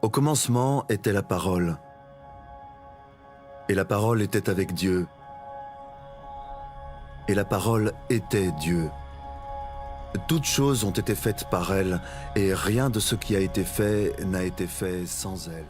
Au commencement était la parole, et la parole était avec Dieu, et la parole était Dieu. Toutes choses ont été faites par elle, et rien de ce qui a été fait n'a été fait sans elle.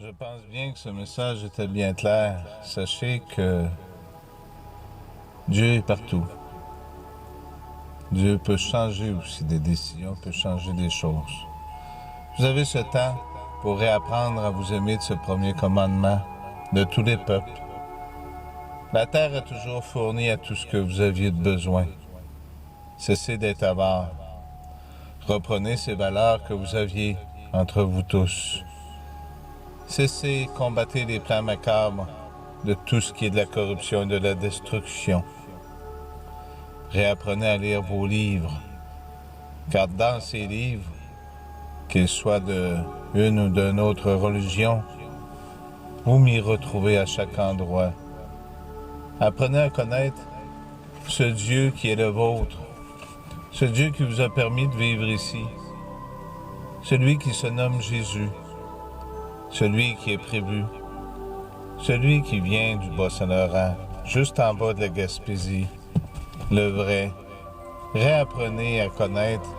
Je pense bien que ce message était bien clair. Sachez que Dieu est partout. Dieu peut changer aussi des décisions, peut changer des choses. Vous avez ce temps pour réapprendre à vous aimer de ce premier commandement de tous les peuples. La terre a toujours fourni à tout ce que vous aviez de besoin. Cessez d'être avare. Reprenez ces valeurs que vous aviez entre vous tous. Cessez, combattez les plans macabres de tout ce qui est de la corruption et de la destruction. Réapprenez à lire vos livres, car dans ces livres, qu'ils soient d'une ou d'une autre religion, vous m'y retrouvez à chaque endroit. Apprenez à connaître ce Dieu qui est le vôtre, ce Dieu qui vous a permis de vivre ici, celui qui se nomme Jésus, celui qui est prévu, celui qui vient du Bas-Saint-Laurent, juste en bas de la Gaspésie, le vrai. Réapprenez à connaître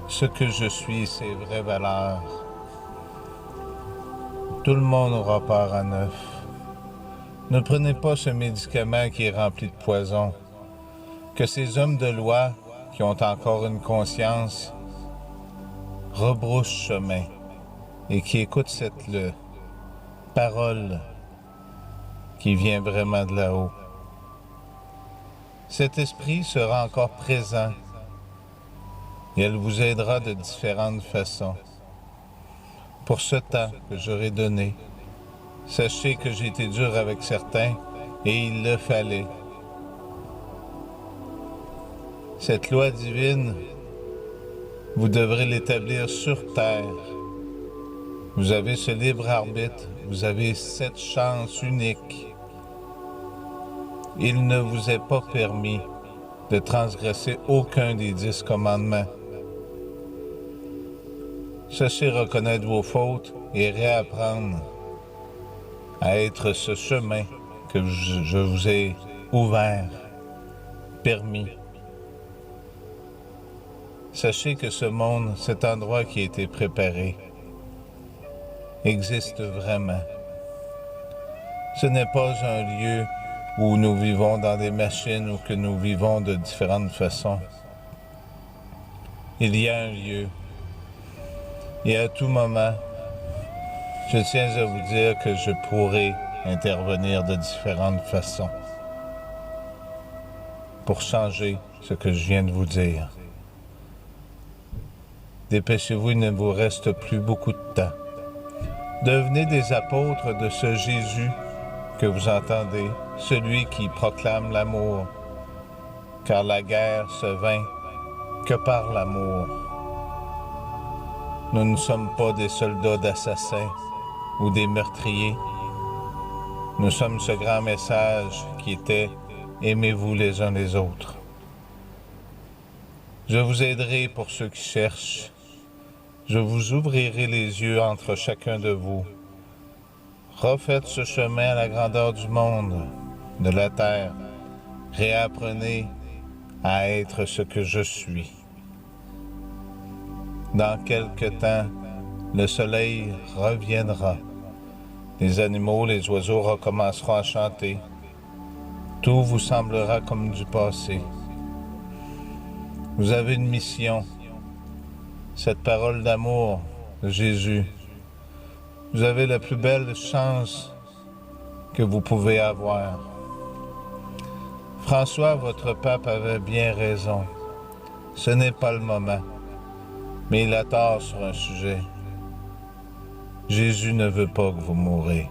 ce que je suis, ses vraies valeurs. Tout le monde aura part à neuf. Ne prenez pas ce médicament qui est rempli de poison. Que ces hommes de loi, qui ont encore une conscience, rebroussent chemin et qui écoutent cette parole qui vient vraiment de là-haut. Cet esprit sera encore présent et elle vous aidera de différentes façons. Pour ce temps que j'aurai donné, sachez que j'ai été dur avec certains et il le fallait. Cette loi divine, vous devrez l'établir sur terre. Vous avez ce libre arbitre, vous avez cette chance unique. Il ne vous est pas permis de transgresser aucun des 10 commandements. Sachez reconnaître vos fautes et réapprendre à être ce chemin que je vous ai ouvert, permis. Sachez que ce monde, cet endroit qui a été préparé, existe vraiment. Ce n'est pas un lieu où nous vivons dans des machines ou que nous vivons de différentes façons. Il y a un lieu. Et à tout moment, je tiens à vous dire que je pourrai intervenir de différentes façons pour changer ce que je viens de vous dire. Dépêchez-vous, il ne vous reste plus beaucoup de temps. Devenez des apôtres de ce Jésus que vous entendez, celui qui proclame l'amour, car la guerre se vainc que par l'amour. Nous ne sommes pas des soldats d'assassins ou des meurtriers. Nous sommes ce grand message qui était « Aimez-vous les uns les autres ». Je vous aiderai pour ceux qui cherchent. Je vous ouvrirai les yeux entre chacun de vous. Refaites ce chemin à la grandeur du monde, de la terre. Réapprenez à être ce que je suis. Dans quelque temps, le soleil reviendra. Les animaux, les oiseaux recommenceront à chanter. Tout vous semblera comme du passé. Vous avez une mission. Cette parole d'amour de Jésus. Vous avez la plus belle chance que vous pouvez avoir. François, votre pape, avait bien raison. Ce n'est pas le moment, mais il a tort sur un sujet. Jésus ne veut pas que vous mourrez.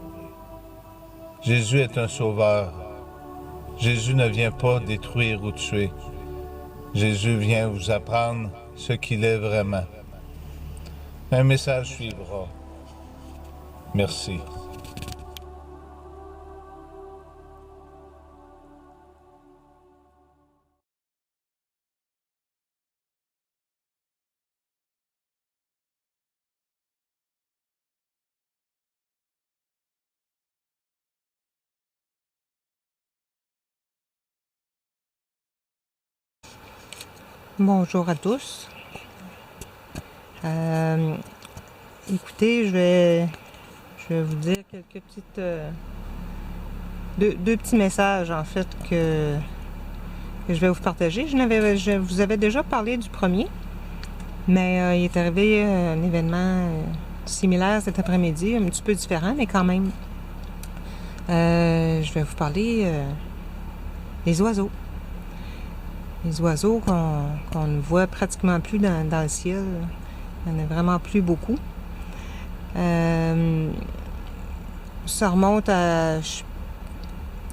Jésus est un sauveur. Jésus ne vient pas détruire ou tuer. Jésus vient vous apprendre ce qu'il est vraiment. Un message suivra. Merci. Bonjour à tous. Écoutez, je Je vais vous dire quelques petites... deux petits messages, en fait, que je vais vous partager. Je vous avais déjà parlé du premier, mais il est arrivé un événement similaire cet après-midi, un petit peu différent, mais quand même. Je vais vous parler des oiseaux. Les oiseaux qu'on ne voit pratiquement plus dans le ciel. Il n'y en a vraiment plus beaucoup. Ça remonte à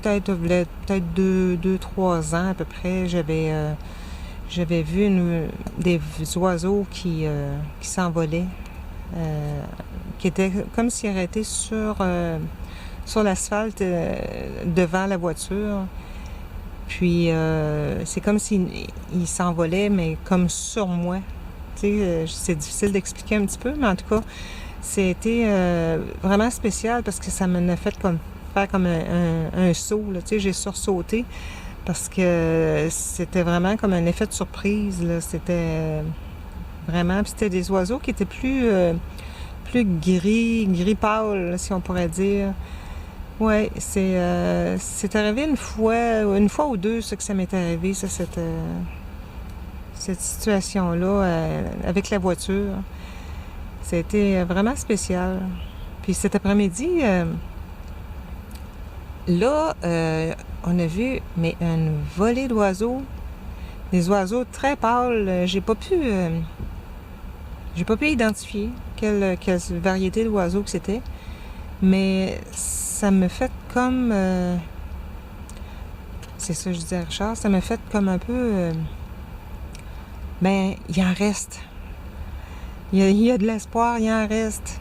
peut-être 2-3 ans à peu près. J'avais vu des oiseaux qui s'envolaient, qui étaient comme s'ils arrêtaient sur l'asphalte devant la voiture. Puis c'est comme s'ils s'envolaient, mais comme sur moi. C'est difficile d'expliquer un petit peu, mais en tout cas, c'était vraiment spécial parce que ça m'a fait faire comme un saut. J'ai sursauté parce que c'était vraiment comme un effet de surprise. C'était vraiment... Puis c'était des oiseaux qui étaient plus gris pâle, si on pourrait dire. Oui, c'est arrivé une fois ou deux, ça, que ça m'est arrivé, ça, cette situation-là avec la voiture. C'était vraiment spécial. Puis cet après-midi, là, on a vu une volée d'oiseaux, des oiseaux très pâles. J'ai pas pu identifier quelle variété d'oiseaux que c'était, mais ça me fait comme... c'est ça que je disais à Richard, ça me fait comme un peu... il en reste. Il y a de l'espoir, il en reste.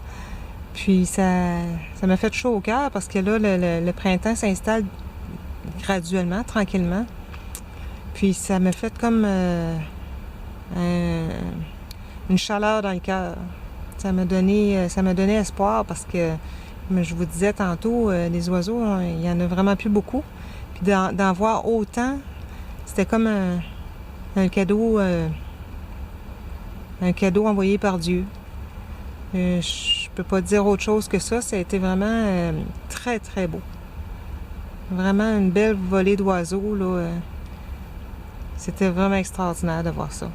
Puis ça m'a fait chaud au cœur parce que là, le printemps s'installe graduellement, tranquillement. Puis ça m'a fait comme une chaleur dans le cœur. Ça m'a donné espoir parce que, comme je vous disais tantôt, les oiseaux, il y en a vraiment plus beaucoup. Puis d'en voir autant, c'était comme un cadeau envoyé par Dieu. Je peux pas dire autre chose que ça. Ça a été vraiment très, très beau. Vraiment une belle volée d'oiseaux, là. C'était vraiment extraordinaire de voir ça.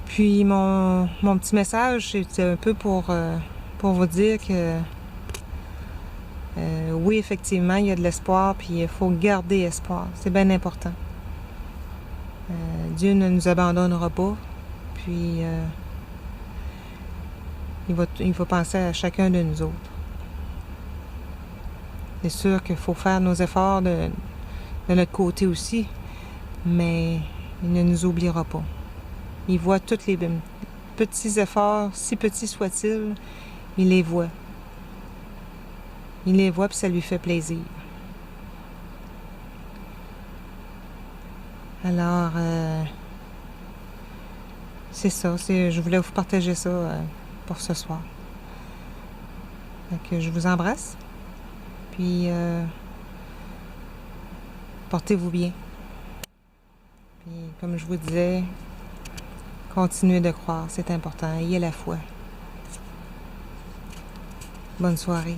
Puis mon petit message, c'était un peu pour vous dire que oui, effectivement, il y a de l'espoir, puis il faut garder espoir. C'est bien important. Dieu ne nous abandonnera pas, puis il va penser à chacun de nous autres. C'est sûr qu'il faut faire nos efforts de notre côté aussi, mais il ne nous oubliera pas. Il voit tous les petits efforts, si petits soient-ils, il les voit. Il les voit, puis ça lui fait plaisir. Alors, c'est ça. Je voulais vous partager ça pour ce soir. Donc, je vous embrasse. Puis, portez-vous bien. Puis, comme je vous disais, continuez de croire, c'est important. Ayez la foi. Bonne soirée.